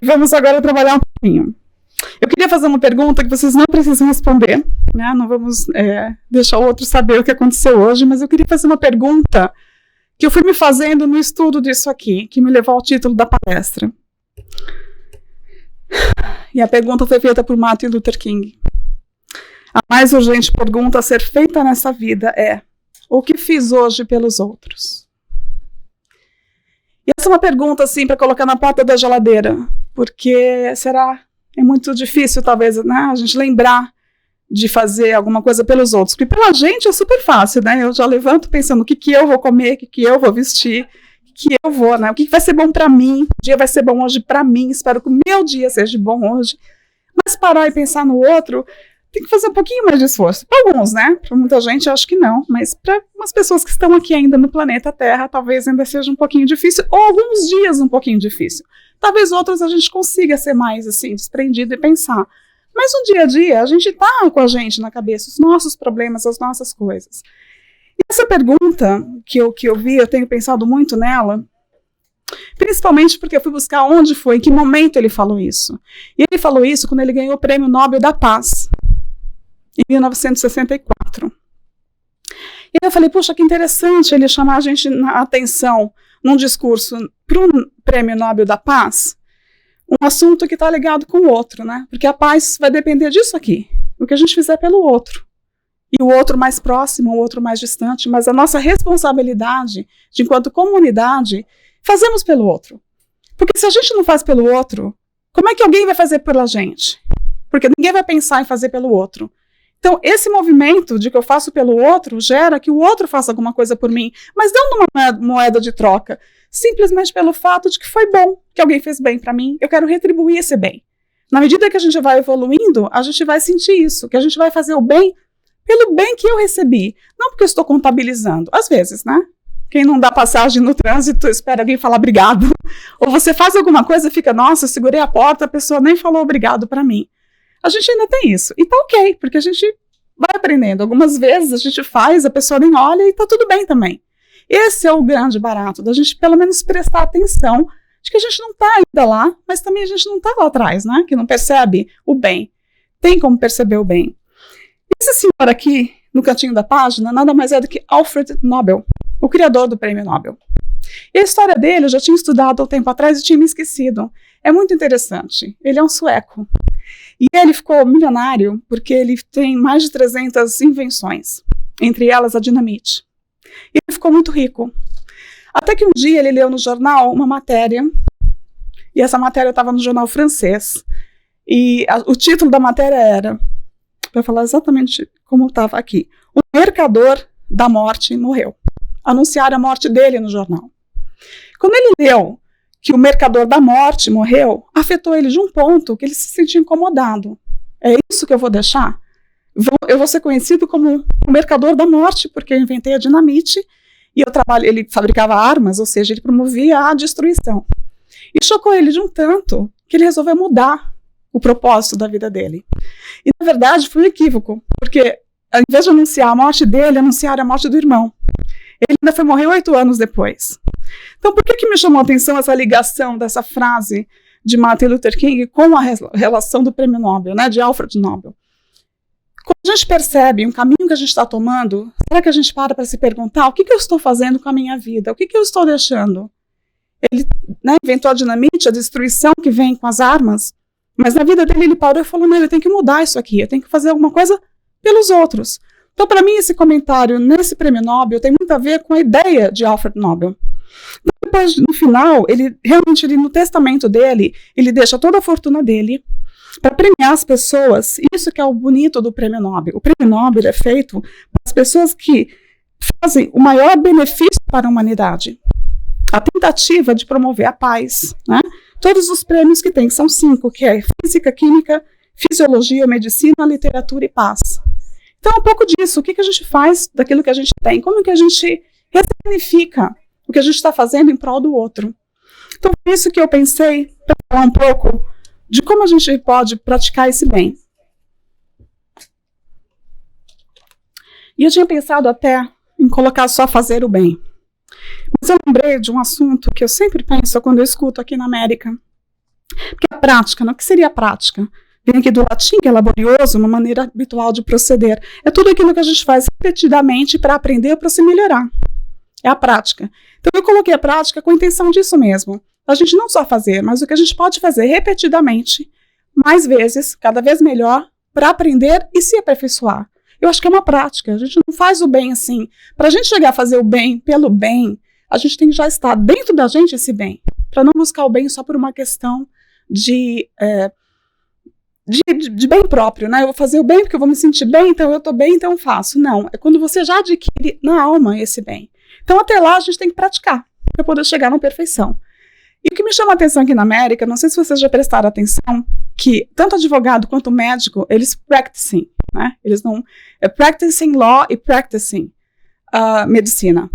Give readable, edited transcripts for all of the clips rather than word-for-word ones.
vamos agora trabalhar um pouquinho. Eu queria fazer uma pergunta que vocês não precisam responder, né? Não vamos deixar o outro saber o que aconteceu hoje, mas eu queria fazer uma pergunta que eu fui me fazendo no estudo disso aqui, que me levou ao título da palestra. E a pergunta foi feita por Martin Luther King. A mais urgente pergunta a ser feita nessa vida é: o que fiz hoje pelos outros? E essa é uma pergunta, assim, para colocar na porta da geladeira, porque é muito difícil, talvez, né, a gente lembrar de fazer alguma coisa pelos outros. Porque pela gente é super fácil, né? Eu já levanto pensando o que eu vou comer, o que eu vou vestir, o que eu vou, né? O que vai ser bom para mim, o dia vai ser bom hoje para mim, espero que o meu dia seja bom hoje. Mas parar e pensar no outro, tem que fazer um pouquinho mais de esforço. Para alguns, né? Para muita gente, eu acho que não. Mas para umas pessoas que estão aqui ainda no planeta Terra, talvez ainda seja um pouquinho difícil, ou alguns dias um pouquinho difícil. Talvez outros a gente consiga ser mais, assim, desprendido e pensar. Mas no dia a dia, a gente está com a gente na cabeça, os nossos problemas, as nossas coisas. E essa pergunta que eu vi, eu tenho pensado muito nela, principalmente porque eu fui buscar onde foi, em que momento ele falou isso. E ele falou isso quando ele ganhou o Prêmio Nobel da Paz, em 1964. E eu falei, puxa, que interessante ele chamar a gente na atenção num discurso para um Prêmio Nobel da Paz, um assunto que está ligado com o outro, né? Porque a paz vai depender disso aqui, o que a gente fizer pelo outro. E o outro mais próximo, o outro mais distante, mas a nossa responsabilidade, de enquanto comunidade, fazemos pelo outro. Porque se a gente não faz pelo outro, como é que alguém vai fazer pela gente? Porque ninguém vai pensar em fazer pelo outro. Então, esse movimento de que eu faço pelo outro gera que o outro faça alguma coisa por mim, mas não numa moeda de troca, simplesmente pelo fato de que foi bom, que alguém fez bem para mim, eu quero retribuir esse bem. Na medida que a gente vai evoluindo, a gente vai sentir isso, que a gente vai fazer o bem pelo bem que eu recebi, não porque eu estou contabilizando, às vezes, né? Quem não dá passagem no trânsito espera alguém falar obrigado, ou você faz alguma coisa e fica, nossa, eu segurei a porta, a pessoa nem falou obrigado para mim. A gente ainda tem isso. E tá ok, porque a gente vai aprendendo. Algumas vezes a gente faz, a pessoa nem olha e tá tudo bem também. Esse é o grande barato, da gente pelo menos prestar atenção de que a gente não tá ainda lá, mas também a gente não tá lá atrás, né? Que não percebe o bem. Tem como perceber o bem. Esse senhor aqui, no cantinho da página, nada mais é do que Alfred Nobel, o criador do Prêmio Nobel. E a história dele eu já tinha estudado há um tempo atrás e tinha me esquecido. É muito interessante. Ele é um sueco. E ele ficou milionário porque ele tem mais de 300 invenções, entre elas a dinamite. E ele ficou muito rico. Até que um dia ele leu no jornal uma matéria, e essa matéria estava no jornal francês, e o título da matéria era, para falar exatamente como estava aqui, o mercador da morte morreu. Anunciaram a morte dele no jornal. Quando ele leu que o mercador da morte morreu, afetou ele de um ponto que ele se sentiu incomodado. É isso que eu vou deixar? Eu vou ser conhecido como o mercador da morte, porque eu inventei a dinamite, e ele fabricava armas, ou seja, ele promovia a destruição. E chocou ele de um tanto que ele resolveu mudar o propósito da vida dele. E, na verdade, foi um equívoco, porque, ao invés de anunciar a morte dele, anunciaram a morte do irmão. Ele ainda foi morrer 8 anos depois. Então, por que me chamou a atenção essa ligação dessa frase de Martin Luther King com a relação do Prêmio Nobel, né, de Alfred Nobel? Quando a gente percebe um caminho que a gente está tomando, será que a gente para se perguntar o que eu estou fazendo com a minha vida? O que eu estou deixando? Ele, né, inventou a dinamite, a destruição que vem com as armas, mas na vida dele ele parou e falou, não, eu tenho que mudar isso aqui, eu tenho que fazer alguma coisa pelos outros. Então, para mim, esse comentário nesse Prêmio Nobel tem muito a ver com a ideia de Alfred Nobel. Depois, no final, ele no testamento dele, ele deixa toda a fortuna dele para premiar as pessoas. Isso que é o bonito do Prêmio Nobel. O Prêmio Nobel é feito para as pessoas que fazem o maior benefício para a humanidade. A tentativa de promover a paz, né? Todos os prêmios que tem, são 5, que é Física, Química, Fisiologia, Medicina, Literatura e Paz. Então, é um pouco disso. O que a gente faz daquilo que a gente tem? Como que a gente ressignifica o que a gente está fazendo em prol do outro? Então, foi isso que eu pensei para falar um pouco de como a gente pode praticar esse bem. E eu tinha pensado até em colocar só fazer o bem. Mas eu lembrei de um assunto que eu sempre penso quando eu escuto aqui na América. Porque a prática, né? O que seria a prática? Vem aqui do latim, que é laborioso, uma maneira habitual de proceder. É tudo aquilo que a gente faz repetidamente para aprender ou para se melhorar. É a prática. Então, eu coloquei a prática com a intenção disso mesmo. A gente não só fazer, mas o que a gente pode fazer repetidamente, mais vezes, cada vez melhor, para aprender e se aperfeiçoar. Eu acho que é uma prática. A gente não faz o bem assim. Para a gente chegar a fazer o bem pelo bem, a gente tem que já estar dentro da gente esse bem. Para não buscar o bem só por uma questão de bem próprio, né? Eu vou fazer o bem porque eu vou me sentir bem, então eu estou bem, então eu faço. Não, é quando você já adquire na alma esse bem. Então até lá a gente tem que praticar para poder chegar na perfeição. E o que me chama a atenção aqui na América, não sei se vocês já prestaram atenção, que tanto advogado quanto médico, eles practicing, né? Eles não... É practicing law e practicing medicina.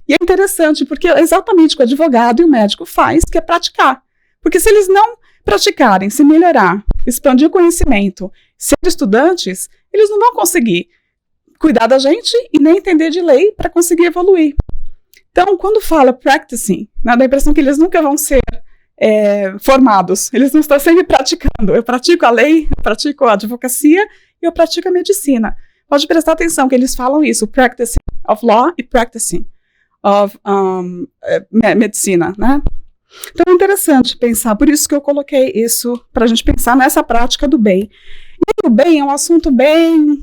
E é interessante porque é exatamente o que o advogado e o médico faz, que é praticar. Porque se eles não praticarem, se melhorar, expandir o conhecimento, ser estudantes, eles não vão conseguir cuidar da gente e nem entender de lei para conseguir evoluir. Então, quando fala practicing, dá a impressão que eles nunca vão ser formados, eles não estão sempre praticando. Eu pratico a lei, eu pratico a advocacia e eu pratico a medicina. Pode prestar atenção que eles falam isso, practicing of law e practicing of medicina, né? Então é interessante pensar, por isso que eu coloquei isso, para a gente pensar nessa prática do bem. E o bem é um assunto bem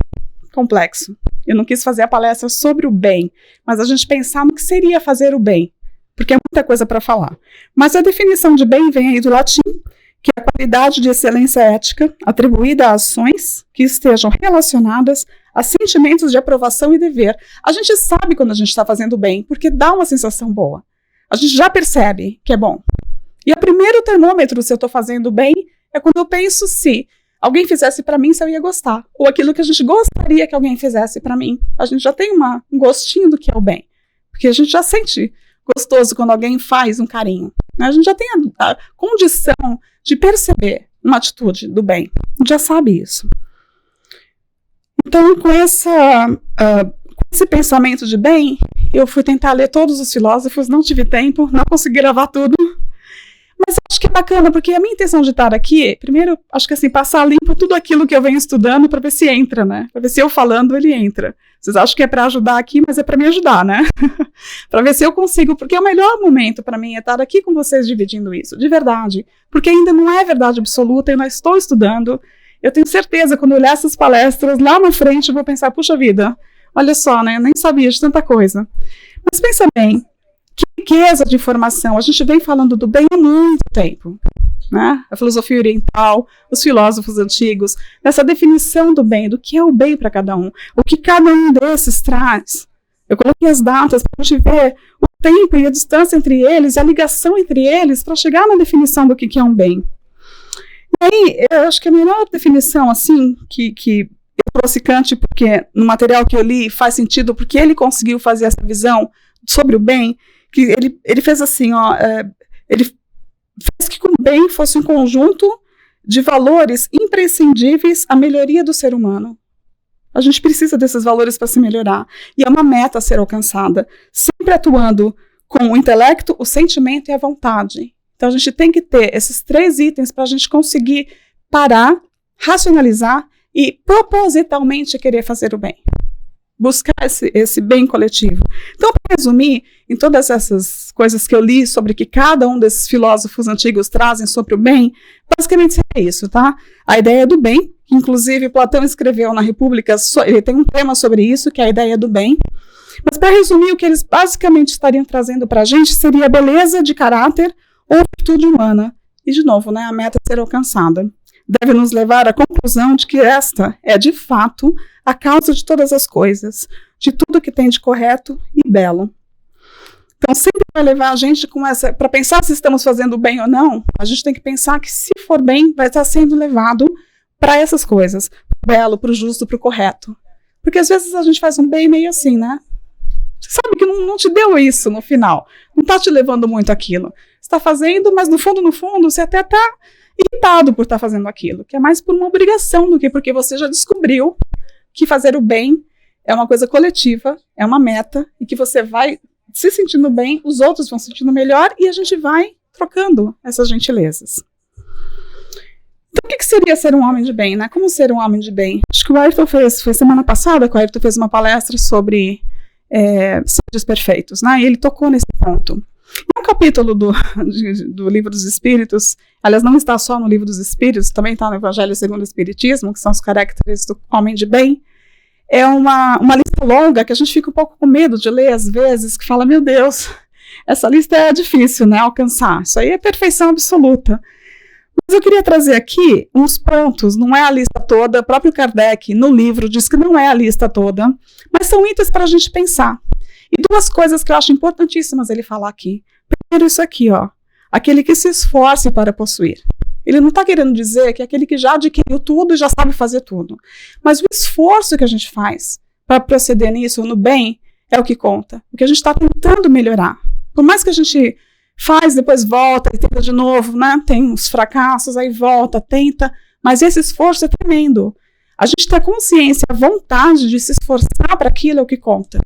complexo. Eu não quis fazer a palestra sobre o bem, mas a gente pensar no que seria fazer o bem, porque é muita coisa para falar. Mas a definição de bem vem aí do latim, que é a qualidade de excelência ética atribuída a ações que estejam relacionadas a sentimentos de aprovação e dever. A gente sabe quando a gente está fazendo bem, porque dá uma sensação boa. A gente já percebe que é bom. E o primeiro termômetro se eu estou fazendo bem é quando eu penso se alguém fizesse para mim, se eu ia gostar. Ou aquilo que a gente gostaria que alguém fizesse para mim. A gente já tem um gostinho do que é o bem. Porque a gente já sente gostoso quando alguém faz um carinho. Né? A gente já tem a condição de perceber uma atitude do bem. A gente já sabe isso. Então, com esse pensamento de bem, eu fui tentar ler todos os filósofos, não tive tempo, não consegui gravar tudo. Mas acho que é bacana, porque a minha intenção de estar aqui, primeiro, acho que assim, passar limpo tudo aquilo que eu venho estudando para ver se entra, né? Para ver se eu falando, ele entra. Vocês acham que é para ajudar aqui, mas é para me ajudar, né? Para ver se eu consigo, porque o melhor momento para mim é estar aqui com vocês dividindo isso, de verdade. Porque ainda não é verdade absoluta, eu não estou estudando. Eu tenho certeza, quando eu olhar essas palestras lá na frente, eu vou pensar, puxa vida, olha só, né? Eu nem sabia de tanta coisa. Mas pensa bem, que riqueza de informação. A gente vem falando do bem há muito tempo, né? A filosofia oriental, os filósofos antigos, nessa definição do bem, do que é o bem para cada um, o que cada um desses traz. Eu coloquei as datas para a gente ver o tempo e a distância entre eles, e a ligação entre eles, para chegar na definição do que é um bem. E aí, eu acho que a melhor definição, assim, que eu trouxe Kant, porque no material que eu li faz sentido, porque ele conseguiu fazer essa visão sobre o bem, que ele fez assim, ele fez que o bem fosse um conjunto de valores imprescindíveis à melhoria do ser humano. A gente precisa desses valores para se melhorar. E é uma meta a ser alcançada, sempre atuando com o intelecto, o sentimento e a vontade. Então a gente tem que ter esses 3 itens para a gente conseguir parar, racionalizar e propositalmente querer fazer o bem. Buscar esse bem coletivo. Então, para resumir, em todas essas coisas que eu li sobre que cada um desses filósofos antigos trazem sobre o bem, basicamente é isso, tá? A ideia do bem, que inclusive Platão escreveu na República, ele tem um tema sobre isso, que é a ideia do bem. Mas, para resumir, o que eles basicamente estariam trazendo para a gente seria a beleza de caráter ou virtude humana. E, de novo, né, a meta a ser alcançada. Deve nos levar à conclusão de que esta é, de fato, a causa de todas as coisas, de tudo que tem de correto e belo. Então, sempre vai levar a gente para pensar se estamos fazendo bem ou não, a gente tem que pensar que, se for bem, vai estar sendo levado para essas coisas, para o belo, para o justo, para o correto. Porque, às vezes, a gente faz um bem meio assim, né? Você sabe que não te deu isso no final, não está te levando muito aquilo. Você está fazendo, mas no fundo, você até está irritado por estar fazendo aquilo, que é mais por uma obrigação do que porque você já descobriu que fazer o bem é uma coisa coletiva, é uma meta, e que você vai se sentindo bem, os outros vão se sentindo melhor, e a gente vai trocando essas gentilezas. Então, o que seria ser um homem de bem, né? Como ser um homem de bem? Acho que o Ayrton foi semana passada que o Ayrton fez uma palestra sobre seres perfeitos, né? E ele tocou nesse ponto. E um capítulo do Livro dos Espíritos, aliás, não está só no Livro dos Espíritos, também está no Evangelho segundo o Espiritismo, que são os caracteres do homem de bem. É uma lista longa que a gente fica um pouco com medo de ler às vezes, que fala, meu Deus, essa lista é difícil, né, alcançar. Isso aí é perfeição absoluta. Mas eu queria trazer aqui uns pontos, não é a lista toda, o próprio Kardec no livro diz que não é a lista toda, mas são itens para a gente pensar. E duas coisas que eu acho importantíssimas ele falar aqui. Primeiro isso aqui, ó, aquele que se esforce para possuir. Ele não está querendo dizer que é aquele que já adquiriu tudo e já sabe fazer tudo. Mas o esforço que a gente faz para proceder nisso, no bem, é o que conta. O que a gente está tentando melhorar. Por mais que a gente faz, depois volta e tenta de novo, né? Tem uns fracassos, aí volta, tenta. Mas esse esforço é tremendo. A gente tem a consciência, a vontade de se esforçar para aquilo é o que conta.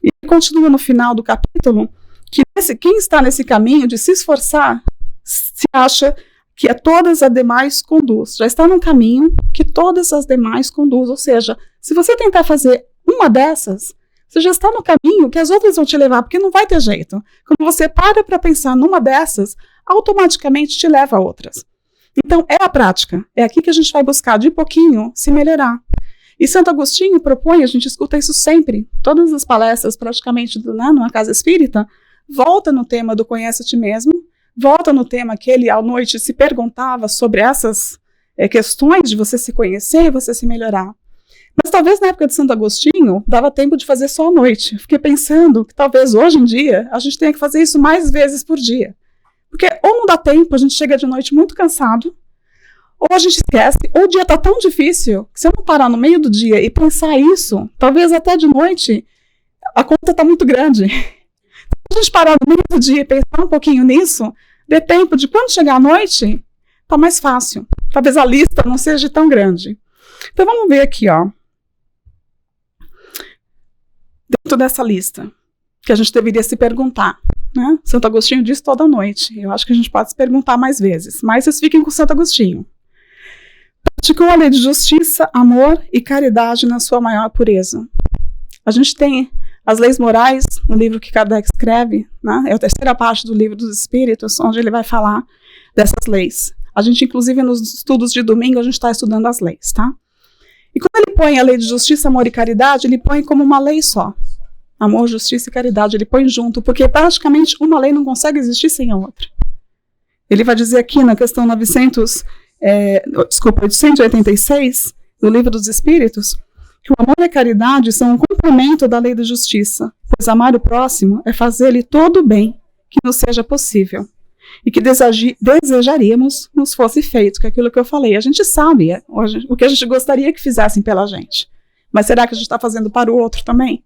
E ele continua no final do capítulo que quem está nesse caminho de se esforçar se acha que a todas as demais conduz. Já está num caminho que todas as demais conduz. Ou seja, se você tentar fazer uma dessas, você já está no caminho que as outras vão te levar, porque não vai ter jeito. Quando você para pensar numa dessas, automaticamente te leva a outras. Então, é a prática. É aqui que a gente vai buscar, de pouquinho, se melhorar. E Santo Agostinho propõe, a gente escuta isso sempre, todas as palestras praticamente numa casa espírita, volta no tema do conhece a ti mesmo, volta no tema que ele, à noite, se perguntava sobre essas questões de você se conhecer e você se melhorar. Mas talvez na época de Santo Agostinho, dava tempo de fazer só à noite. Fiquei pensando que talvez hoje em dia, a gente tenha que fazer isso mais vezes por dia. Porque ou não dá tempo, a gente chega de noite muito cansado, ou a gente esquece, ou o dia está tão difícil, que se eu não parar no meio do dia e pensar isso, talvez até de noite, a conta está muito grande. Se a gente parar no meio do dia e pensar um pouquinho nisso, dê tempo de quando chegar à noite, está mais fácil. Talvez a lista não seja tão grande. Então vamos ver aqui, ó. Dentro dessa lista, que a gente deveria se perguntar, né? Santo Agostinho diz toda noite. Eu acho que a gente pode se perguntar mais vezes, mas vocês fiquem com Santo Agostinho. Praticou a lei de justiça, amor e caridade na sua maior pureza. A gente tem as leis morais no livro que Kardec escreve, né? É a terceira parte do Livro dos Espíritos, onde ele vai falar dessas leis. A gente, inclusive, nos estudos de domingo, a gente está estudando as leis, tá? E quando ele põe a lei de justiça, amor e caridade, ele põe como uma lei só. Amor, justiça e caridade, ele põe junto, porque praticamente uma lei não consegue existir sem a outra. Ele vai dizer aqui na questão 886, do Livro dos Espíritos, que o amor e a caridade são um complemento da lei da justiça, pois amar o próximo é fazer-lhe todo o bem que nos seja possível e que desejaríamos nos fosse feito, que é aquilo que eu falei. A gente sabe o que a gente gostaria que fizessem pela gente, mas será que a gente está fazendo para o outro também?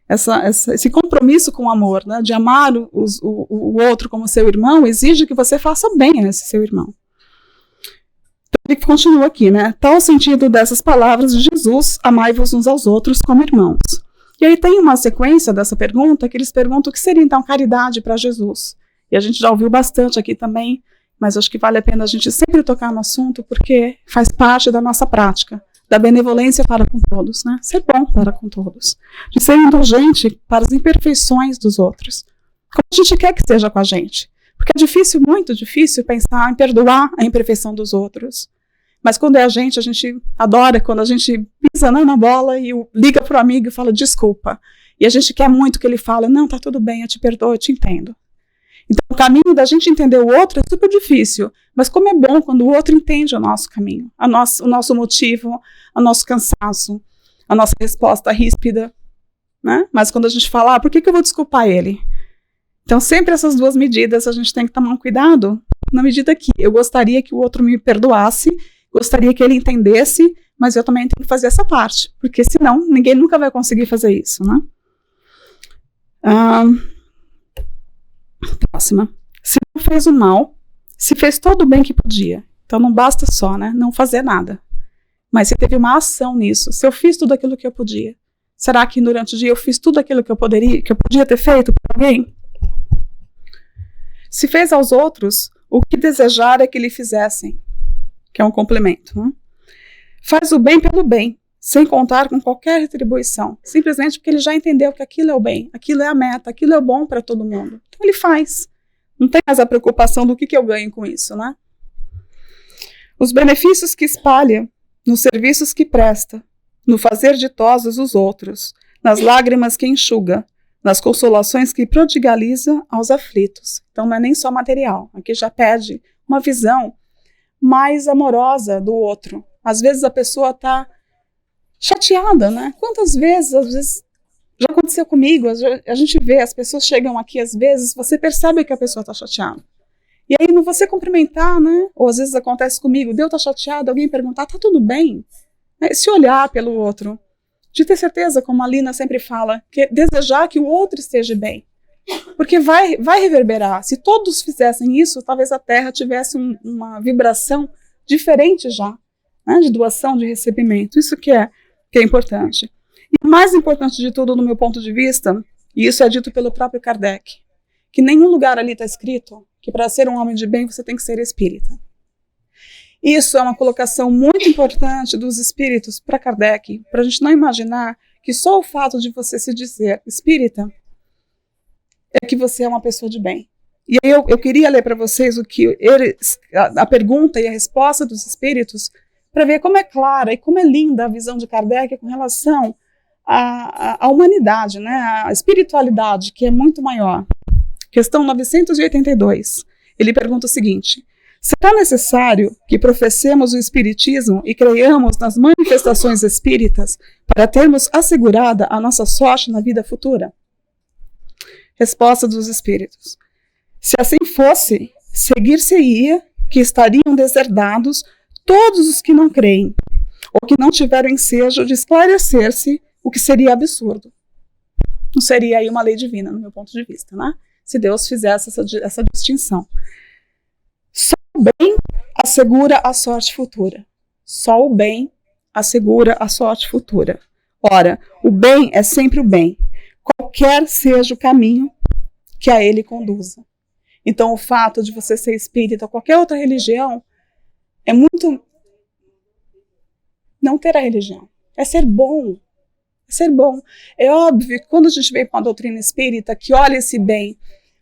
Esse compromisso com o amor, né, de amar o outro como seu irmão, exige que você faça bem a esse seu irmão. Ele continua aqui, né? Tal o sentido dessas palavras de Jesus, amai-vos uns aos outros como irmãos. E aí tem uma sequência dessa pergunta, que eles perguntam o que seria então caridade para Jesus. E a gente já ouviu bastante aqui também, mas acho que vale a pena a gente sempre tocar no assunto, porque faz parte da nossa prática, da benevolência para com todos, né? Ser bom para com todos. De ser indulgente para as imperfeições dos outros. Como a gente quer que seja com a gente. Porque é difícil, muito difícil, pensar em perdoar a imperfeição dos outros. Mas quando é a gente adora quando a gente pisa na bola e liga para o amigo e fala desculpa. E a gente quer muito que ele fale, não, tá tudo bem, eu te perdoo, eu te entendo. Então o caminho da gente entender o outro é super difícil. Mas como é bom quando o outro entende o nosso caminho, o nosso motivo, o nosso cansaço, a nossa resposta ríspida. Né? Mas quando a gente fala, por que eu vou desculpar ele? Então sempre essas duas medidas a gente tem que tomar um cuidado. Na medida que eu gostaria que o outro me perdoasse, gostaria que ele entendesse, mas eu também tenho que fazer essa parte, porque senão ninguém nunca vai conseguir fazer isso, né? Próxima. Se não fez o mal, se fez todo o bem que podia. Então não basta só, né, não fazer nada. Mas se teve uma ação nisso, se eu fiz tudo aquilo que eu podia, será que durante o dia eu fiz tudo aquilo que eu podia ter feito por alguém? Se fez aos outros, o que desejar é que lhe fizessem. que é um complemento, né? Faz o bem pelo bem, sem contar com qualquer retribuição, simplesmente porque ele já entendeu que aquilo é o bem, aquilo é a meta, aquilo é o bom para todo mundo. Então ele faz. Não tem mais a preocupação do que eu ganho com isso, né? Os benefícios que espalha, nos serviços que presta, no fazer ditosos os outros, nas lágrimas que enxuga, nas consolações que prodigaliza aos aflitos. Então não é nem só material, aqui já pede uma visão mais amorosa do outro. Às vezes a pessoa está chateada, né? Quantas vezes, às vezes, já aconteceu comigo, a gente vê, as pessoas chegam aqui, às vezes, você percebe que a pessoa está chateada. E aí, você cumprimentar, né? Ou às vezes acontece comigo, Deus está chateado, alguém perguntar, tá tudo bem? Se olhar pelo outro, de ter certeza, como a Lina sempre fala, que desejar que o outro esteja bem. Porque vai reverberar. Se todos fizessem isso, talvez a Terra tivesse uma vibração diferente já, né? De doação, de recebimento. Isso que é importante. E o mais importante de tudo, no meu ponto de vista, e isso é dito pelo próprio Kardec, que nenhum lugar ali está escrito que para ser um homem de bem você tem que ser espírita. Isso é uma colocação muito importante dos espíritos para Kardec, para a gente não imaginar que só o fato de você se dizer espírita é que você é uma pessoa de bem. E aí eu queria ler para vocês a pergunta e a resposta dos espíritos, para ver como é clara e como é linda a visão de Kardec com relação à humanidade, né, à espiritualidade, que é muito maior. Questão 982. Ele pergunta o seguinte: será necessário que professemos o espiritismo e creiamos nas manifestações espíritas para termos assegurada a nossa sorte na vida futura? Resposta dos espíritos: se assim fosse, seguir-se-ia que estariam deserdados todos os que não creem, ou que não tiveram ensejo de esclarecer-se, o que seria absurdo. Não seria aí uma lei divina, no meu ponto de vista, né? Se Deus fizesse essa distinção. Só o bem assegura a sorte futura. Só o bem assegura a sorte futura. Ora, o bem é sempre o bem, qualquer seja o caminho que a ele conduza. Então, o fato de você ser espírita ou qualquer outra religião é muito não ter a religião. É ser bom. É ser bom. É óbvio que quando a gente vem com a doutrina espírita, que olha esse bem,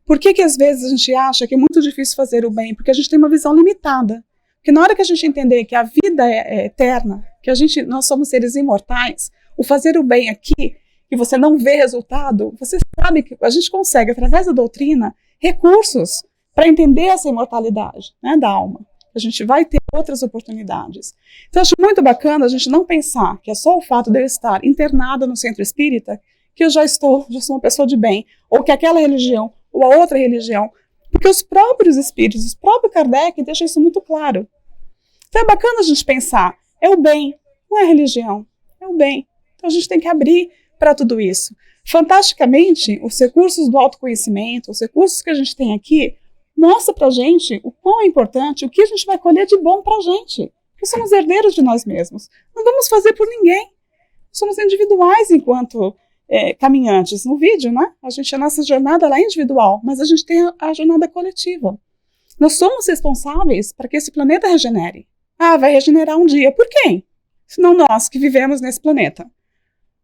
por que às vezes a gente acha que é muito difícil fazer o bem? Porque a gente tem uma visão limitada. Porque na hora que a gente entender que a vida é eterna, que nós somos seres imortais, o fazer o bem aqui, que você não vê resultado, você sabe que a gente consegue, através da doutrina, recursos para entender essa imortalidade, né, da alma. A gente vai ter outras oportunidades. Então, acho muito bacana a gente não pensar que é só o fato de eu estar internada no centro espírita que eu já sou uma pessoa de bem, ou que aquela religião ou a outra religião, porque os próprios espíritos, o próprio Kardec deixa isso muito claro. Então é bacana a gente pensar, é o bem, não é a religião, é o bem. Então a gente tem que abrir para tudo isso. Fantasticamente, os recursos do autoconhecimento, os recursos que a gente tem aqui, mostra pra gente o quão é importante, o que a gente vai colher de bom pra gente. Porque somos herdeiros de nós mesmos. Não vamos fazer por ninguém. Somos individuais enquanto caminhantes. No vídeo, né? A nossa jornada ela é individual, mas a gente tem a jornada coletiva. Nós somos responsáveis para que esse planeta regenere. Ah, vai regenerar um dia. Por quem? Senão nós que vivemos nesse planeta.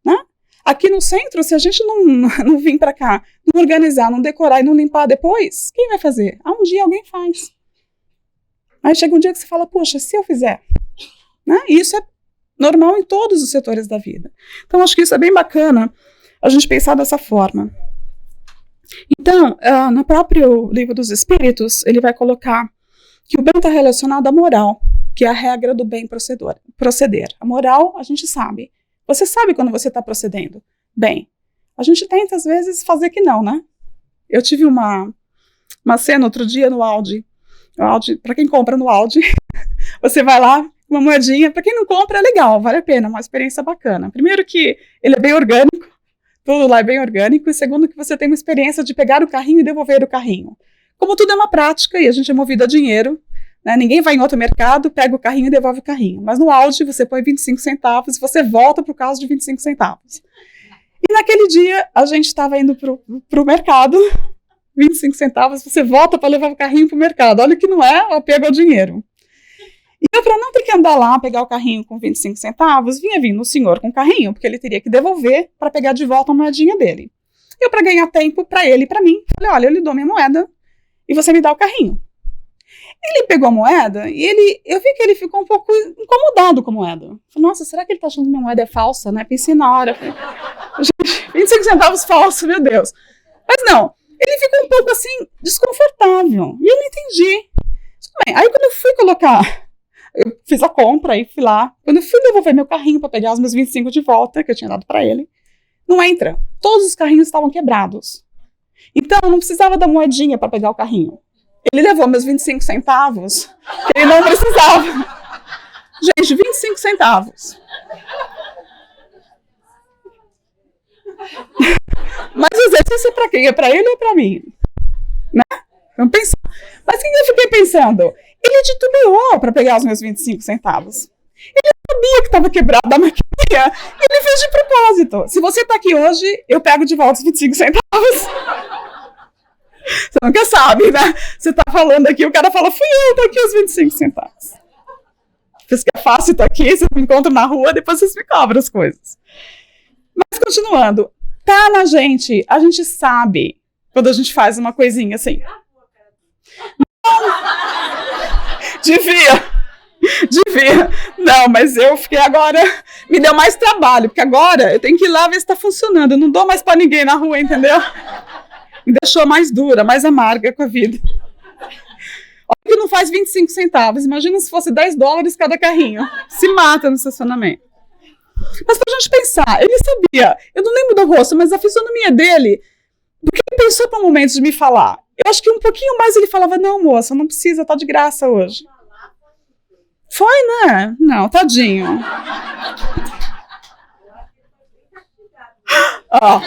Né? Aqui no centro, se a gente não vir para cá, não organizar, não decorar e não limpar depois, quem vai fazer? Um dia alguém faz. Aí chega um dia que você fala, poxa, se eu fizer? Né? E isso é normal em todos os setores da vida. Então, acho que isso é bem bacana a gente pensar dessa forma. Então, no próprio Livro dos Espíritos, ele vai colocar que o bem está relacionado à moral, que é a regra do bem proceder. A moral, a gente sabe. Você sabe quando você está procedendo bem. A gente tenta, às vezes, fazer que não, né? Eu tive uma cena outro dia no Audi. Para quem compra no Audi, você vai lá, uma moedinha. Para quem não compra, é legal, vale a pena, uma experiência bacana. Primeiro que ele é bem orgânico, tudo lá é bem orgânico. E segundo que você tem uma experiência de pegar o carrinho e devolver o carrinho. Como tudo é uma prática e a gente é movido a dinheiro, né? Ninguém vai em outro mercado, pega o carrinho e devolve o carrinho. Mas no Audi você põe 25 centavos e você volta para o caso de 25 centavos. E naquele dia a gente estava indo para o mercado, 25 centavos, você volta para levar o carrinho para o mercado. Olha que não é o apego ao dinheiro. E eu, para não ter que andar lá, pegar o carrinho com 25 centavos, vinha vindo o senhor com o carrinho, porque ele teria que devolver para pegar de volta a moedinha dele. Eu, para ganhar tempo para ele e para mim, falei, olha, eu lhe dou minha moeda e você me dá o carrinho. Ele pegou a moeda e eu vi que ele ficou um pouco incomodado com a moeda. Falei, nossa, será que ele tá achando que minha moeda é falsa, né? Pensei na hora. Falei, 25 centavos falso, meu Deus. Mas não, ele ficou um pouco assim, desconfortável. E eu não entendi. Bem, aí quando eu fui colocar, eu fiz a compra e fui lá. Quando eu fui devolver meu carrinho para pegar os meus 25 de volta, que eu tinha dado para ele, não entra. Todos os carrinhos estavam quebrados. Então eu não precisava da moedinha para pegar o carrinho. Ele levou meus 25 centavos, que ele não precisava. Gente, 25 centavos. Mas o exercício é para quem? É para ele ou para mim? Né? Vamos pensar. Mas o que eu fiquei pensando? Ele titubeou para pegar os meus 25 centavos. Ele sabia que estava quebrada a maquininha. Ele fez de propósito. Se você está aqui hoje, eu pego de volta os 25 centavos. Você nunca sabe, né? Você tá falando aqui, o cara fala, fui eu, tá aqui os 25 centavos. Pensa que é fácil, tá aqui, você me encontra na rua, depois vocês me cobram as coisas. Mas continuando, tá na gente, a gente sabe quando a gente faz uma coisinha assim. Devia. Não, mas eu fiquei agora, me deu mais trabalho, porque agora eu tenho que ir lá ver se tá funcionando, eu não dou mais pra ninguém na rua, entendeu? Me deixou mais dura, mais amarga com a vida. Olha que não faz 25 centavos. Imagina se fosse $10 cada carrinho. Se mata no estacionamento. Mas pra gente pensar, ele sabia. Eu não lembro do rosto, mas a fisionomia dele, porque ele pensou por um momento de me falar. Eu acho que um pouquinho mais ele falava, não, moça, não precisa, tá de graça hoje. Foi, né? Não, tadinho. Ó.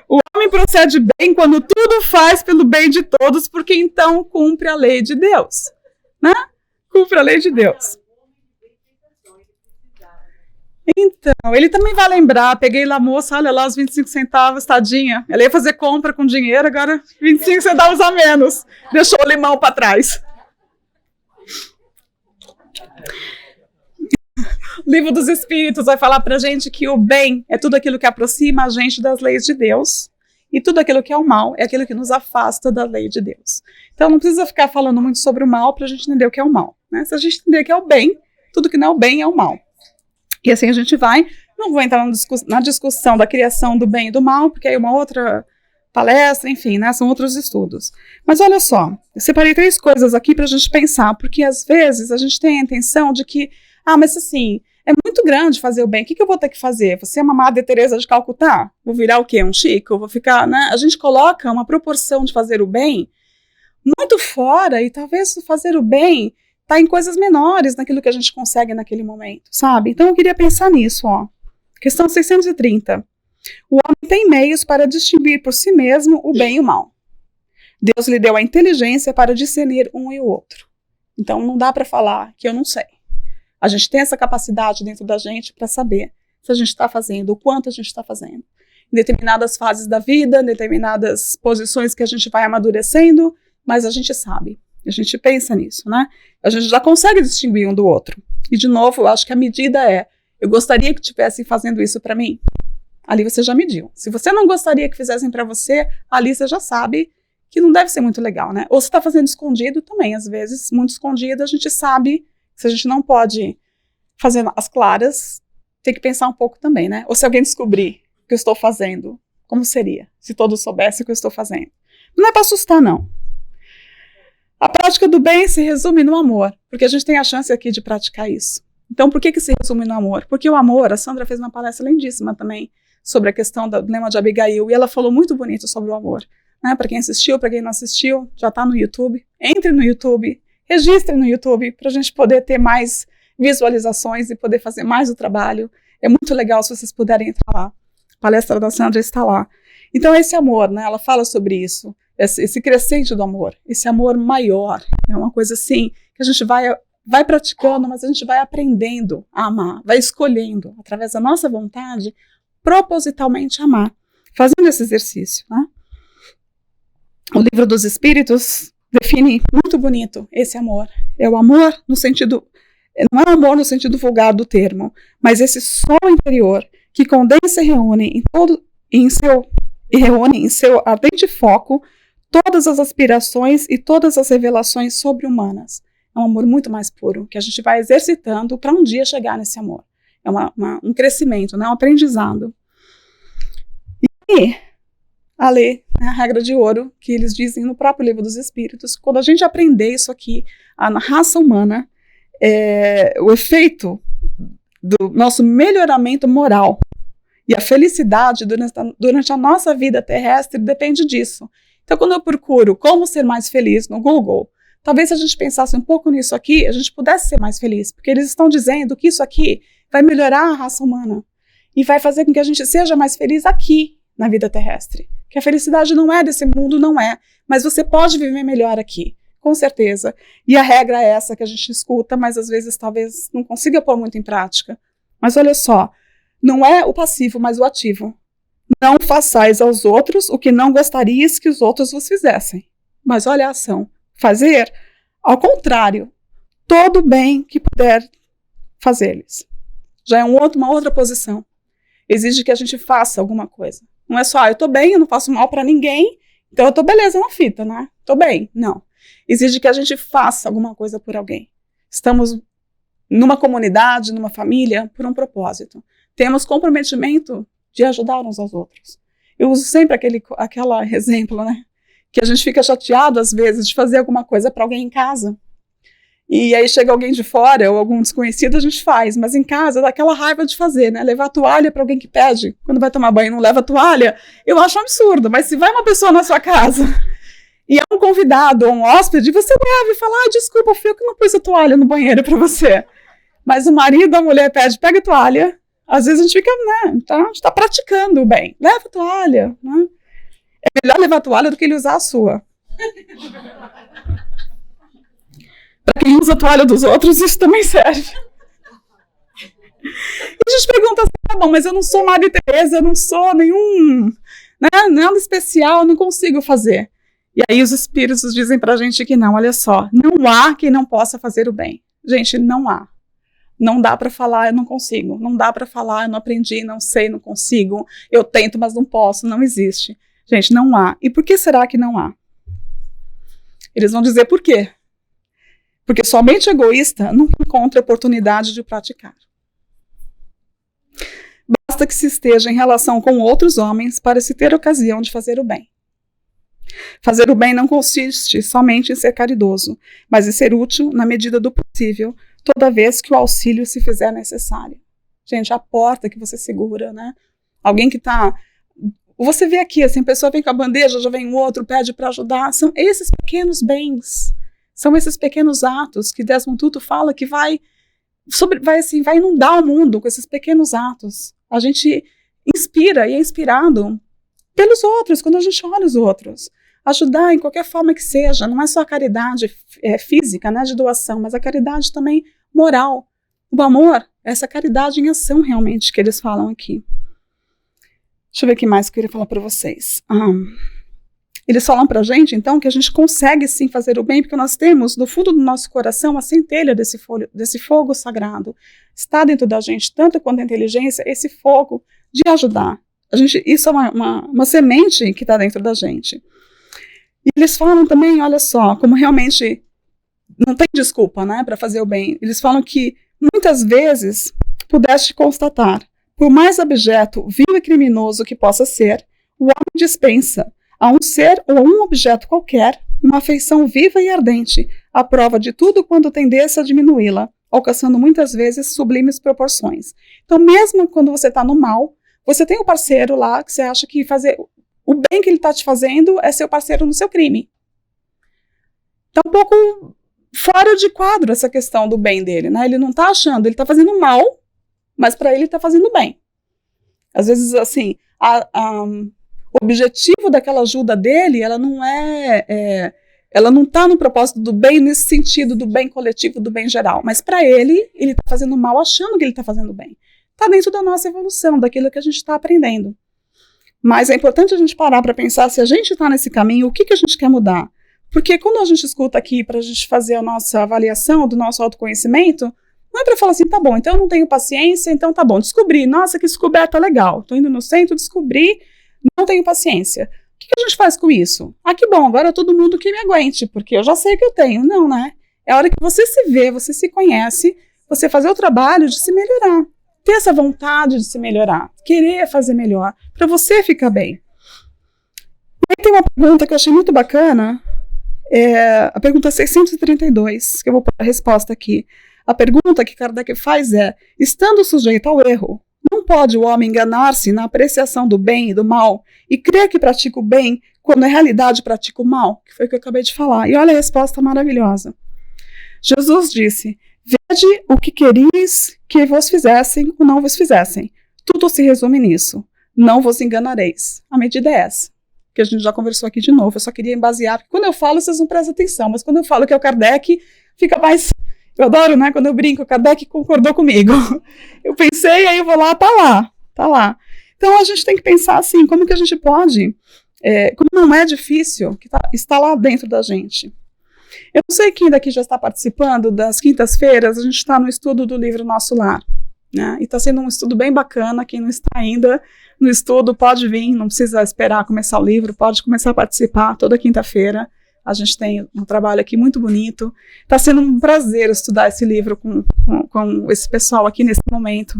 O homem procede bem quando tudo faz pelo bem de todos, porque então cumpre a lei de Deus. Né? Cumpre a lei de Deus. Então, ele também vai lembrar, peguei lá, moça, olha lá os 25 centavos, tadinha. Ela ia fazer compra com dinheiro, agora 25 centavos a menos. Deixou o limão para trás. O Livro dos Espíritos vai falar pra gente que o bem é tudo aquilo que aproxima a gente das leis de Deus, e tudo aquilo que é o mal é aquilo que nos afasta da lei de Deus. Então não precisa ficar falando muito sobre o mal pra gente entender o que é o mal, né? Se a gente entender que é o bem, tudo que não é o bem é o mal. E assim a gente vai, não vou entrar na discussão da criação do bem e do mal, porque aí é uma outra palestra, enfim, né? São outros estudos. Mas olha só, eu separei 3 coisas aqui pra gente pensar, porque às vezes a gente tem a intenção de que, mas assim, é muito grande fazer o bem. O que eu vou ter que fazer? Vou ser uma Madre Teresa de Calcutá? Vou virar o quê? Um Chico? Vou ficar, né? A gente coloca uma proporção de fazer o bem muito fora, e talvez fazer o bem está em coisas menores naquilo que a gente consegue naquele momento, sabe? Então eu queria pensar nisso, ó. Questão 630. O homem tem meios para distinguir por si mesmo o bem e o mal. Deus lhe deu a inteligência para discernir um e o outro. Então não dá para falar que eu não sei. A gente tem essa capacidade dentro da gente para saber se a gente está fazendo, o quanto a gente está fazendo. Em determinadas fases da vida, em determinadas posições que a gente vai amadurecendo, mas a gente sabe. A gente pensa nisso, né? A gente já consegue distinguir um do outro. E, de novo, eu acho que a medida é, eu gostaria que estivessem fazendo isso para mim. Ali você já mediu. Se você não gostaria que fizessem para você, ali você já sabe que não deve ser muito legal, né? Ou você está fazendo escondido também, às vezes, muito escondido, a gente sabe que se a gente não pode fazer as claras, tem que pensar um pouco também, né? Ou se alguém descobrir o que eu estou fazendo, como seria? Se todos soubessem o que eu estou fazendo. Não é para assustar, não. A prática do bem se resume no amor, porque a gente tem a chance aqui de praticar isso. Então, por que se resume no amor? Porque o amor, a Sandra fez uma palestra lindíssima também sobre a questão do lema de Abigail, e ela falou muito bonito sobre o amor. Né? Para quem assistiu, para quem não assistiu, já está no YouTube. Entre no YouTube, registre no YouTube, para a gente poder ter mais visualizações e poder fazer mais o trabalho. É muito legal se vocês puderem entrar lá. A palestra da Sandra está lá. Então, esse amor, né? Ela fala sobre isso. Esse crescente do amor, esse amor maior, é uma coisa assim, que a gente vai praticando, mas a gente vai aprendendo a amar, vai escolhendo, através da nossa vontade, propositalmente amar, fazendo esse exercício, né? O Livro dos Espíritos define muito bonito esse amor. É o amor no sentido, não é o amor no sentido vulgar do termo, mas esse sol interior que condensa e reúne em seu ardente foco todas as aspirações e todas as revelações sobre-humanas. É um amor muito mais puro, que a gente vai exercitando para um dia chegar nesse amor. É um crescimento, né? Um aprendizado. E a lei, né, a regra de ouro, que eles dizem no próprio Livro dos Espíritos, quando a gente aprender isso aqui, a raça humana, o efeito do nosso melhoramento moral e a felicidade durante a nossa vida terrestre depende disso. Então, quando eu procuro como ser mais feliz no Google, talvez se a gente pensasse um pouco nisso aqui, a gente pudesse ser mais feliz, porque eles estão dizendo que isso aqui vai melhorar a raça humana e vai fazer com que a gente seja mais feliz aqui na vida terrestre. Que a felicidade não é desse mundo, não é, mas você pode viver melhor aqui, com certeza. E a regra é essa que a gente escuta, mas às vezes talvez não consiga pôr muito em prática. Mas olha só, não é o passivo, mas o ativo. Não façais aos outros o que não gostarias que os outros vos fizessem. Mas olha a ação. Fazer, ao contrário, todo o bem que puder fazer-lhes. Já é uma outra posição. Exige que a gente faça alguma coisa. Não é só, eu tô bem, eu não faço mal para ninguém, então eu tô beleza na fita, né? Tô bem. Não. Exige que a gente faça alguma coisa por alguém. Estamos numa comunidade, numa família, por um propósito. Temos comprometimento de ajudar uns aos outros. Eu uso sempre aquele exemplo, né? Que a gente fica chateado, às vezes, de fazer alguma coisa para alguém em casa. E aí chega alguém de fora ou algum desconhecido, a gente faz. Mas em casa dá aquela raiva de fazer, né? Levar a toalha para alguém que pede. Quando vai tomar banho e não leva a toalha, eu acho um absurdo. Mas se vai uma pessoa na sua casa e é um convidado ou um hóspede, você leva e fala, desculpa, fui eu que não pus a toalha no banheiro para você. Mas o marido, a mulher pede, pega a toalha. Às vezes a gente fica, né? A gente tá praticando o bem. Leva a toalha, né? É melhor levar a toalha do que ele usar a sua. Para quem usa a toalha dos outros, isso também serve. E a gente pergunta assim, tá bom, mas eu não sou Madre Teresa, eu não sou nenhum, né, nada especial, eu não consigo fazer. E aí os espíritos dizem pra gente que não, olha só, não há quem não possa fazer o bem. Gente, não há. Não dá para falar, eu não consigo. Não dá para falar, eu não aprendi, não sei, não consigo. Eu tento, mas não posso, não existe. Gente, não há. E por que será que não há? Eles vão dizer por quê. Porque somente egoísta nunca encontra oportunidade de praticar. Basta que se esteja em relação com outros homens para se ter ocasião de fazer o bem. Fazer o bem não consiste somente em ser caridoso, mas em ser útil na medida do possível, toda vez que o auxílio se fizer necessário. Gente, a porta que você segura, né? Alguém que está... Você vê aqui, assim, a pessoa vem com a bandeja, já vem o outro, pede para ajudar. São esses pequenos bens, são esses pequenos atos que Desmond Tutu fala que vai inundar o mundo com esses pequenos atos. A gente inspira e é inspirado pelos outros, quando a gente olha os outros. Ajudar em qualquer forma que seja, não é só a caridade física, né, de doação, mas a caridade também moral. O amor, essa caridade em ação realmente que eles falam aqui. Deixa eu ver o que mais que eu queria falar para vocês. Eles falam para a gente, então, que a gente consegue sim fazer o bem, porque nós temos, no fundo do nosso coração, a centelha desse fogo sagrado. Está dentro da gente, tanto quanto a inteligência, esse fogo de ajudar. Isso é uma semente que está dentro da gente. E eles falam também, olha só, como realmente não tem desculpa, né, para fazer o bem. Eles falam que muitas vezes pudeste constatar, por mais abjeto, vil e criminoso que possa ser, o homem dispensa a um ser ou a um objeto qualquer uma afeição viva e ardente, à prova de tudo quando tendesse a diminuí-la, alcançando muitas vezes sublimes proporções. Então, mesmo quando você está no mal, você tem um parceiro lá que você acha que fazer o bem que ele está te fazendo é seu parceiro no seu crime. Está um pouco fora de quadro essa questão do bem dele, né? Ele não está achando, ele está fazendo mal, mas para ele está fazendo bem. Às vezes, assim, o objetivo daquela ajuda dele, ela não ela não está no propósito do bem nesse sentido do bem coletivo, do bem geral, mas para ele está fazendo mal achando que ele está fazendo bem. Está dentro da nossa evolução, daquilo que a gente está aprendendo. Mas é importante a gente parar para pensar se a gente está nesse caminho, o que a gente quer mudar? Porque quando a gente escuta aqui para a gente fazer a nossa avaliação do nosso autoconhecimento, não é para falar assim, tá bom, então eu não tenho paciência, então tá bom, descobri, nossa, que descoberta legal, tô indo no centro, descobri, não tenho paciência. O que a gente faz com isso? Ah, que bom, agora todo mundo que me aguente, porque eu já sei que eu tenho. Não, né? É a hora que você se vê, você se conhece, você fazer o trabalho de se melhorar, ter essa vontade de se melhorar, querer fazer melhor, para você ficar bem. E aí tem uma pergunta que eu achei muito bacana, a pergunta 632, que eu vou pôr a resposta aqui. A pergunta que Kardec faz é: estando sujeito ao erro, não pode o homem enganar-se na apreciação do bem e do mal e crer que pratica o bem quando na realidade pratica o mal? Que foi o que eu acabei de falar. E olha a resposta maravilhosa. Jesus disse: vede o que queris que vos fizessem ou não vos fizessem. Tudo se resume nisso. Não vos enganareis. A medida é essa, que a gente já conversou aqui de novo. Eu só queria embasear, porque quando eu falo, vocês não prestam atenção, mas quando eu falo que é o Kardec, fica mais... Eu adoro, né, quando eu brinco, o Kardec concordou comigo. Eu pensei, aí eu vou lá, tá lá, tá lá. Então a gente tem que pensar assim, como que a gente pode, como não é difícil, que está lá dentro da gente. Eu não sei quem daqui já está participando das quintas-feiras, a gente está no estudo do livro Nosso Lar, né? E está sendo um estudo bem bacana. Quem não está ainda no estudo pode vir, não precisa esperar começar o livro, pode começar a participar toda quinta-feira. A gente tem um trabalho aqui muito bonito. Está sendo um prazer estudar esse livro com esse pessoal aqui nesse momento.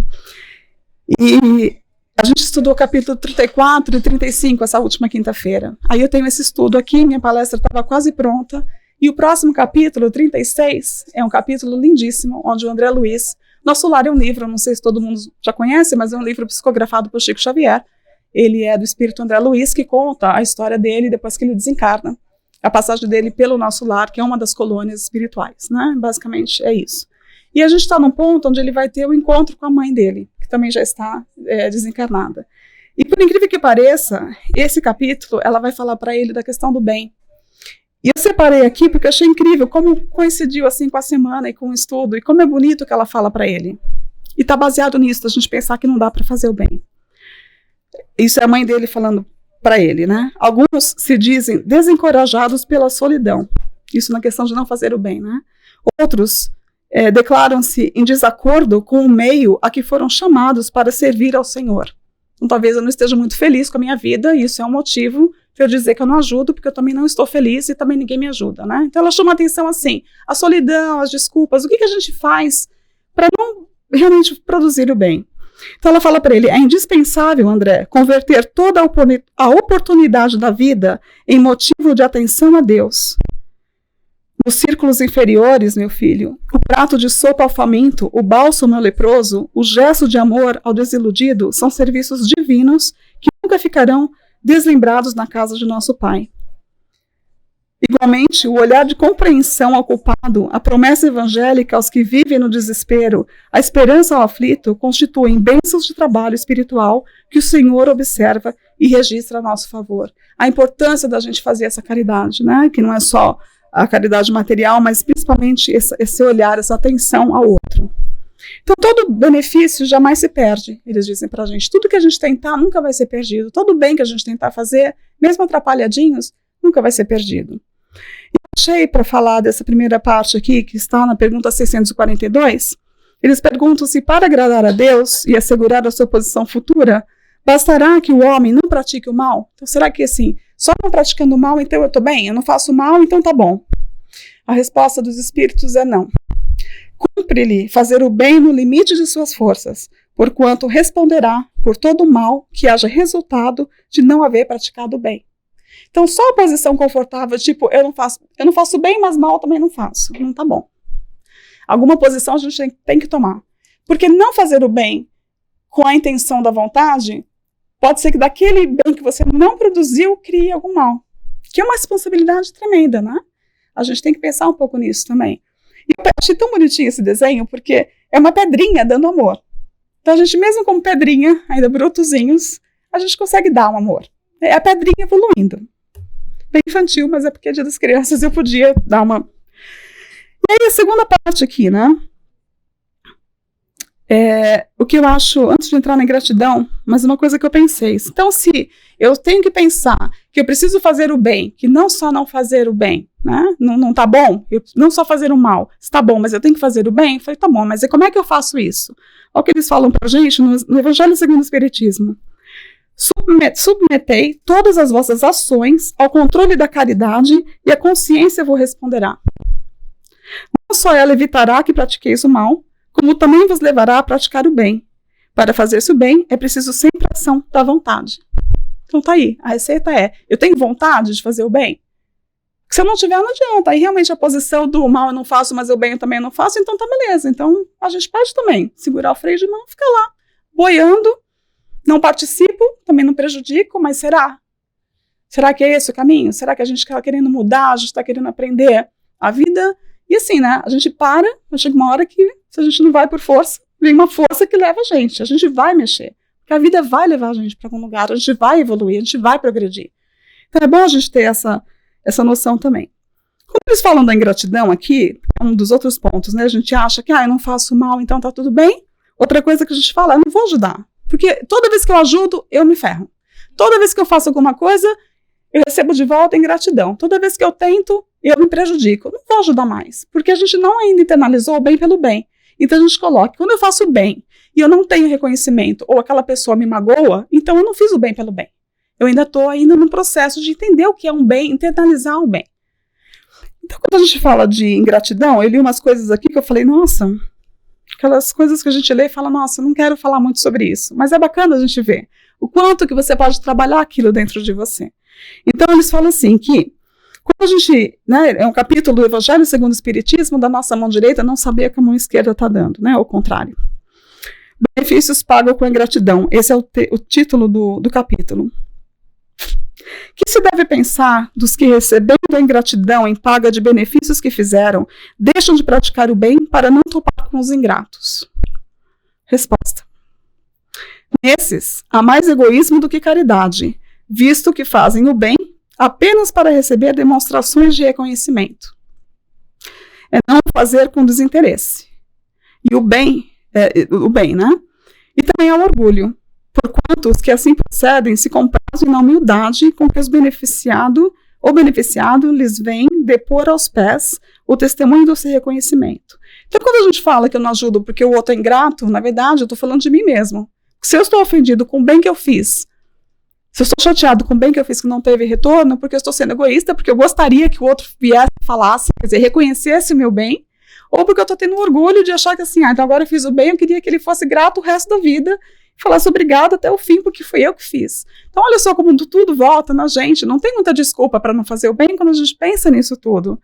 E a gente estudou o capítulo 34 e 35 essa última quinta-feira. Aí eu tenho esse estudo aqui, minha palestra estava quase pronta. E o próximo capítulo, 36, é um capítulo lindíssimo, onde o André Luiz... Nosso Lar é um livro, não sei se todo mundo já conhece, mas é um livro psicografado por Chico Xavier. Ele é do espírito André Luiz, que conta a história dele depois que ele desencarna. A passagem dele pelo Nosso Lar, que é uma das colônias espirituais, né? Basicamente é isso. E a gente está num ponto onde ele vai ter o encontro com a mãe dele, que também já está desencarnada. E por incrível que pareça, esse capítulo, ela vai falar para ele da questão do bem. E eu separei aqui porque eu achei incrível como coincidiu assim com a semana e com o estudo, e como é bonito que ela fala para ele. E está baseado nisso, a gente pensar que não dá para fazer o bem. Isso é a mãe dele falando para ele, né? Alguns se dizem desencorajados pela solidão. Isso na questão de não fazer o bem, né? Outros declaram-se em desacordo com o meio a que foram chamados para servir ao Senhor. Então, talvez eu não esteja muito feliz com a minha vida, e isso é um motivo para eu dizer que eu não ajudo, porque eu também não estou feliz e também ninguém me ajuda, né? Então, ela chama a atenção assim, a solidão, as desculpas, o que a gente faz para não realmente produzir o bem? Então, ela fala para ele, é indispensável, André, converter toda a oportunidade da vida em motivo de atenção a Deus. Nos círculos inferiores, meu filho, o prato de sopa ao faminto, o bálsamo ao leproso, o gesto de amor ao desiludido são serviços divinos que nunca ficarão deslembrados na casa de nosso Pai. Igualmente, o olhar de compreensão ao culpado, a promessa evangélica aos que vivem no desespero, a esperança ao aflito, constituem bênçãos de trabalho espiritual que o Senhor observa e registra a nosso favor. A importância da gente fazer essa caridade, né? Que não é só a caridade material, mas principalmente esse olhar, essa atenção ao outro. Então, todo benefício jamais se perde, eles dizem pra gente. Tudo que a gente tentar nunca vai ser perdido. Todo bem que a gente tentar fazer, mesmo atrapalhadinhos, nunca vai ser perdido. E achei para falar dessa primeira parte aqui, que está na pergunta 642, eles perguntam se para agradar a Deus e assegurar a sua posição futura, bastará que o homem não pratique o mal? Então, será que assim, só não praticando o mal, então eu estou bem? Eu não faço mal, então tá bom. A resposta dos espíritos é não. Cumpre-lhe fazer o bem no limite de suas forças, porquanto responderá por todo o mal que haja resultado de não haver praticado o bem. Então, só a posição confortável, tipo, eu não faço bem, mas mal também não faço. Não tá bom. Alguma posição a gente tem que tomar. Porque não fazer o bem com a intenção da vontade, pode ser que daquele bem que você não produziu, crie algum mal. Que é uma responsabilidade tremenda, né? A gente tem que pensar um pouco nisso também. E eu achei tão bonitinho esse desenho, porque é uma pedrinha dando amor. Então a gente, mesmo como pedrinha, ainda brutozinhos, a gente consegue dar um amor. É a pedrinha evoluindo. Bem infantil, mas é porque é dia das crianças eu podia dar uma... E aí a segunda parte aqui, né? O que eu acho, antes de entrar na ingratidão, mas uma coisa que eu pensei. Então, se eu tenho que pensar que eu preciso fazer o bem, que não só não fazer o bem, né? Não tá bom, eu não só fazer o mal, está bom, mas eu tenho que fazer o bem. Eu falei, tá bom, mas como é que eu faço isso? Olha o que eles falam pra gente no Evangelho segundo o Espiritismo. Submetei todas as vossas ações ao controle da caridade e a consciência vos responderá. Não só ela evitará que pratiqueis o mal, como também vos levará a praticar o bem. Para fazer-se o bem, é preciso sempre a ação da vontade. Então tá aí, a receita é, eu tenho vontade de fazer o bem? Se eu não tiver, não adianta. Aí realmente a posição do mal eu não faço, mas o bem eu também não faço, então tá beleza. Então a gente pode também segurar o freio de mão, ficar lá, boiando, não participo, também não prejudico, mas será? Será que é esse o caminho? Será que a gente está querendo mudar, a gente está querendo aprender a vida? E assim, né, a gente para, mas chega uma hora que se a gente não vai por força, vem uma força que leva a gente vai mexer. Porque a vida vai levar a gente para algum lugar, a gente vai evoluir, a gente vai progredir. Então é bom a gente ter essa noção também. Quando eles falam da ingratidão aqui, é um dos outros pontos, né? A gente acha que eu não faço mal, então tá tudo bem. Outra coisa que a gente fala, eu não vou ajudar. Porque toda vez que eu ajudo, eu me ferro. Toda vez que eu faço alguma coisa, eu recebo de volta ingratidão. Toda vez que eu tento, eu me prejudico. Eu não vou ajudar mais. Porque a gente não ainda internalizou o bem pelo bem. Então a gente coloca, quando eu faço o bem e eu não tenho reconhecimento, ou aquela pessoa me magoa, então eu não fiz o bem pelo bem. Eu ainda estou no processo de entender o que é um bem, internalizar o bem. Então, quando a gente fala de ingratidão, eu li umas coisas aqui que eu falei, nossa, aquelas coisas que a gente lê e fala, nossa, eu não quero falar muito sobre isso. Mas é bacana a gente ver o quanto que você pode trabalhar aquilo dentro de você. Então, eles falam assim, que quando a gente, né, é um capítulo do Evangelho segundo o Espiritismo, da nossa mão direita não saber que a mão esquerda está dando, né, ao contrário. Benefícios pagos com ingratidão. Esse é o título do capítulo. Que se deve pensar dos que, recebendo a ingratidão em paga de benefícios que fizeram, deixam de praticar o bem para não topar com os ingratos? Resposta. Nesses, há mais egoísmo do que caridade, visto que fazem o bem apenas para receber demonstrações de reconhecimento. É não fazer com desinteresse. E o bem, né? E também há o orgulho, porquanto os que assim procedem se comprazem na humildade com que o beneficiado lhes vem depor aos pés o testemunho do seu reconhecimento. Então, quando a gente fala que eu não ajudo porque o outro é ingrato, na verdade, eu estou falando de mim mesmo. Se eu estou ofendido com o bem que eu fiz, se eu estou chateado com o bem que eu fiz que não teve retorno, porque eu estou sendo egoísta, porque eu gostaria que o outro viesse e falasse, quer dizer, reconhecesse o meu bem, ou porque eu estou tendo orgulho de achar que assim, então agora eu fiz o bem, eu queria que ele fosse grato o resto da vida, e falasse obrigado até o fim, porque foi eu que fiz. Então olha só como tudo volta na gente, não tem muita desculpa para não fazer o bem quando a gente pensa nisso tudo.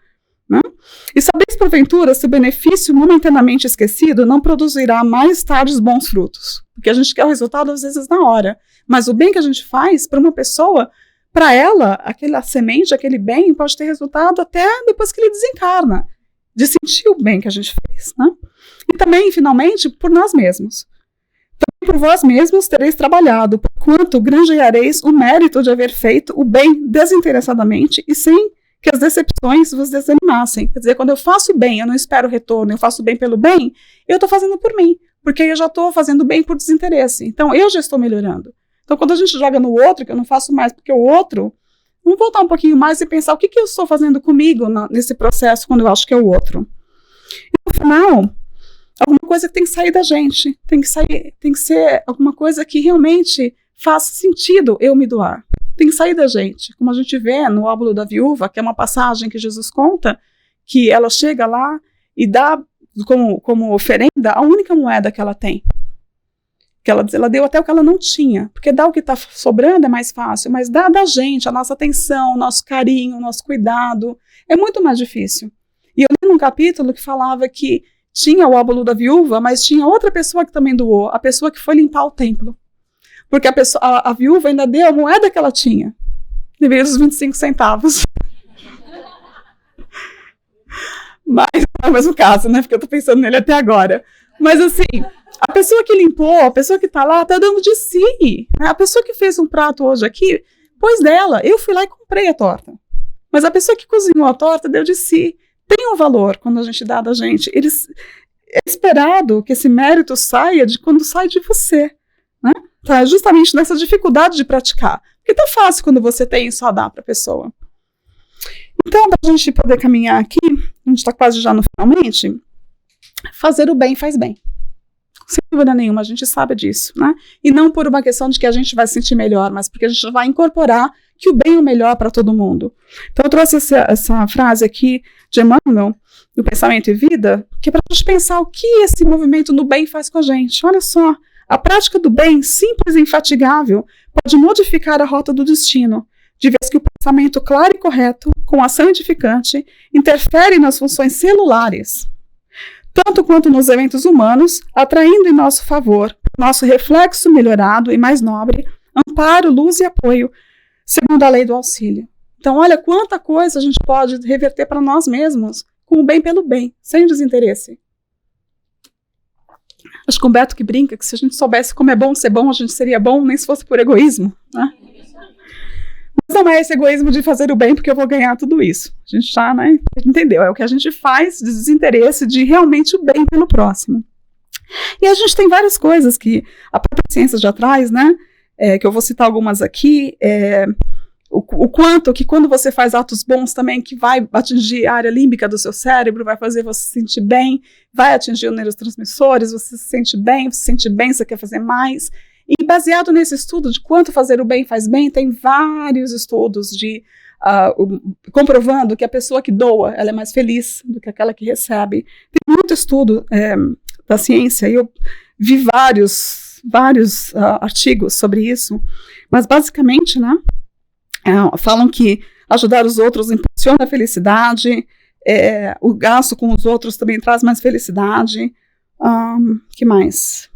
Né? E sabeis porventura se o benefício momentaneamente esquecido não produzirá mais tarde os bons frutos, porque a gente quer o resultado às vezes na hora, mas o bem que a gente faz para uma pessoa, para ela, aquela semente, aquele bem pode ter resultado até depois que ele desencarna, de sentir o bem que a gente fez, né? E também, finalmente, por nós mesmos. Também por vós mesmos tereis trabalhado, porquanto granjeareis o mérito de haver feito o bem desinteressadamente e sem que as decepções vos desanimassem. Quer dizer, quando eu faço bem, eu não espero retorno, eu faço bem pelo bem, eu estou fazendo por mim, porque eu já estou fazendo bem por desinteresse. Então, eu já estou melhorando. Então, quando a gente joga no outro, que eu não faço mais porque o outro, vamos voltar um pouquinho mais e pensar o que eu estou fazendo comigo nesse processo quando eu acho que é o outro. E no final, alguma coisa que tem que sair da gente, tem que ser alguma coisa que realmente faça sentido eu me doar. Tem que sair da gente, como a gente vê no óbolo da viúva, que é uma passagem que Jesus conta, que ela chega lá e dá como oferenda a única moeda que ela tem. Que ela deu até o que ela não tinha, porque dar o que está sobrando é mais fácil, mas dar da gente, a nossa atenção, o nosso carinho, o nosso cuidado, é muito mais difícil. E eu li num capítulo que falava que tinha o óbolo da viúva, mas tinha outra pessoa que também doou, a pessoa que foi limpar o templo. Porque a viúva ainda deu a moeda que ela tinha, deveria dos 25 centavos. Mas não é o mesmo caso, né? Porque eu estou pensando nele até agora. Mas assim, a pessoa que limpou, a pessoa que está lá, está dando de si. A pessoa que fez um prato hoje aqui, pôs dela. Eu fui lá e comprei a torta. Mas a pessoa que cozinhou a torta deu de si. Tem um valor quando a gente dá da gente. É esperado que esse mérito saia de quando sai de você. Né? Tá justamente nessa dificuldade de praticar. Porque tá fácil quando você tem e só dá para a pessoa. Então, para a gente poder caminhar aqui, a gente está quase já no finalmente, fazer o bem faz bem. Sem dúvida nenhuma, a gente sabe disso, né? E não por uma questão de que a gente vai se sentir melhor, mas porque a gente vai incorporar que o bem é o melhor para todo mundo. Então, eu trouxe essa frase aqui de Emmanuel, do Pensamento e Vida, que é para a gente pensar o que esse movimento do bem faz com a gente. Olha só, a prática do bem, simples e infatigável, pode modificar a rota do destino, de vez que o pensamento claro e correto, com ação edificante, interfere nas funções celulares, tanto quanto nos eventos humanos, atraindo em nosso favor, nosso reflexo melhorado e mais nobre, amparo, luz e apoio, segundo a lei do auxílio. Então, olha quanta coisa a gente pode reverter para nós mesmos, com o bem pelo bem, sem desinteresse. Acho que o Humberto que brinca que se a gente soubesse como é bom ser bom, a gente seria bom, nem se fosse por egoísmo, né? Mas não é esse egoísmo de fazer o bem porque eu vou ganhar tudo isso. A gente já, né, entendeu? É o que a gente faz de desinteresse de realmente o bem pelo próximo. E a gente tem várias coisas que a própria ciência já traz, né? Que eu vou citar algumas aqui. O quanto que quando você faz atos bons também, que vai atingir a área límbica do seu cérebro, vai fazer você se sentir bem, vai atingir os neurotransmissores, você se sente bem, você quer fazer mais. E baseado nesse estudo de quanto fazer o bem faz bem, tem vários estudos comprovando que a pessoa que doa, ela é mais feliz do que aquela que recebe. Tem muito estudo da ciência, e eu vi vários artigos sobre isso, mas basicamente, né, falam que ajudar os outros impulsiona a felicidade, o gasto com os outros também traz mais felicidade. Que mais?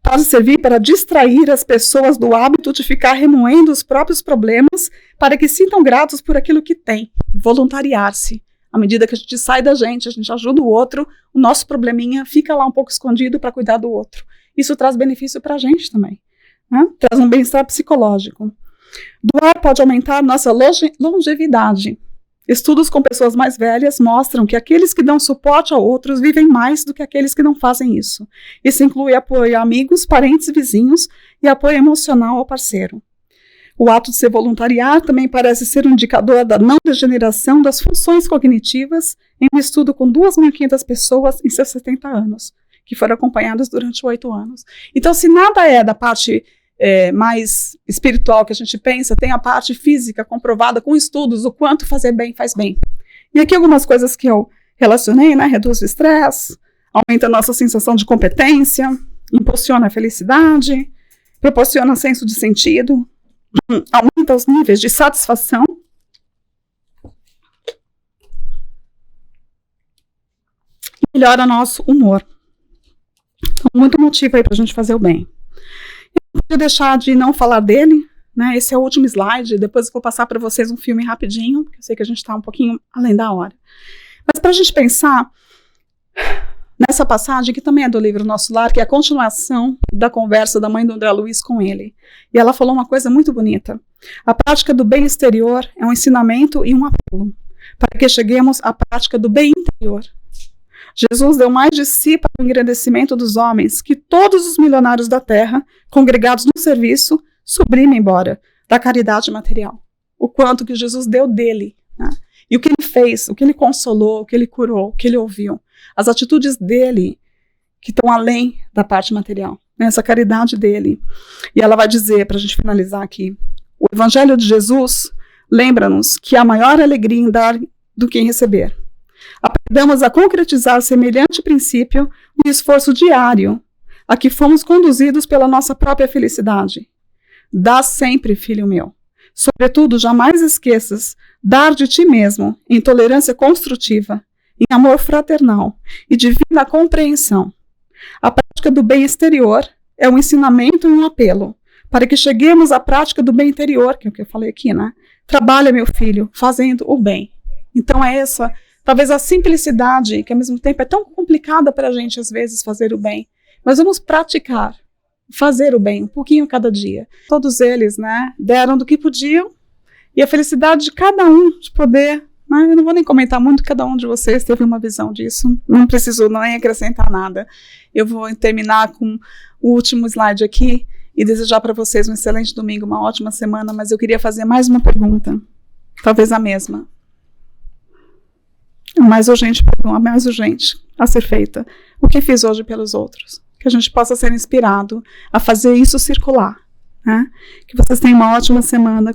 Pode servir para distrair as pessoas do hábito de ficar remoendo os próprios problemas para que sintam gratos por aquilo que têm. Voluntariar-se. À medida que a gente sai da gente, a gente ajuda o outro, o nosso probleminha fica lá um pouco escondido para cuidar do outro. Isso traz benefício para a gente também, né? Traz um bem-estar psicológico. Doar pode aumentar nossa longevidade. Estudos com pessoas mais velhas mostram que aqueles que dão suporte a outros vivem mais do que aqueles que não fazem isso. Isso inclui apoio a amigos, parentes e vizinhos e apoio emocional ao parceiro. O ato de se voluntariar também parece ser um indicador da não degeneração das funções cognitivas em um estudo com 2.500 pessoas em seus 70 anos, que foram acompanhadas durante 8 anos. Então, se nada é da parte mais espiritual que a gente pensa, tem a parte física comprovada com estudos, o quanto fazer bem faz bem. E aqui algumas coisas que eu relacionei, né? Reduz o estresse, aumenta a nossa sensação de competência, impulsiona a felicidade, proporciona senso de sentido, aumenta os níveis de satisfação, e melhora nosso humor. Então, muito motivo aí para a gente fazer o bem. Não podia deixar de não falar dele, né? Esse é o último slide, depois eu vou passar para vocês um filme rapidinho, porque eu sei que a gente está um pouquinho além da hora. Mas para a gente pensar nessa passagem, que também é do livro Nosso Lar, que é a continuação da conversa da mãe do André Luiz com ele. E ela falou uma coisa muito bonita. A prática do bem exterior é um ensinamento e um apelo, para que cheguemos à prática do bem interior. Jesus deu mais de si para o engrandecimento dos homens, que todos os milionários da terra, congregados no serviço, sublimem embora da caridade material. O quanto que Jesus deu dele, né? E o que ele fez, o que ele consolou, o que ele curou, o que ele ouviu. As atitudes dele, que estão além da parte material, né? Essa caridade dele. E ela vai dizer, para a gente finalizar aqui, o Evangelho de Jesus lembra-nos que há maior alegria em dar do que em receber. Aprendamos a concretizar semelhante princípio no esforço diário a que fomos conduzidos pela nossa própria felicidade. Dá sempre, filho meu. Sobretudo, jamais esqueças dar de ti mesmo em tolerância construtiva, em amor fraternal e divina compreensão. A prática do bem exterior é um ensinamento e um apelo para que cheguemos à prática do bem interior, que é o que eu falei aqui, né? Trabalha, meu filho, fazendo o bem. Então é essa... Talvez a simplicidade, que ao mesmo tempo é tão complicada para a gente, às vezes, fazer o bem. Mas vamos praticar, fazer o bem, um pouquinho cada dia. Todos eles, né, deram do que podiam. E a felicidade de cada um de poder, né, eu não vou nem comentar muito, cada um de vocês teve uma visão disso. Não preciso nem acrescentar nada. Eu vou terminar com o último slide aqui. e desejar para vocês um excelente domingo, uma ótima semana, mas eu queria fazer mais uma pergunta, talvez a mesma. A mais urgente a ser feita. O que fiz hoje pelos outros? Que a gente possa ser inspirado a fazer isso circular. Né? Que vocês tenham uma ótima semana.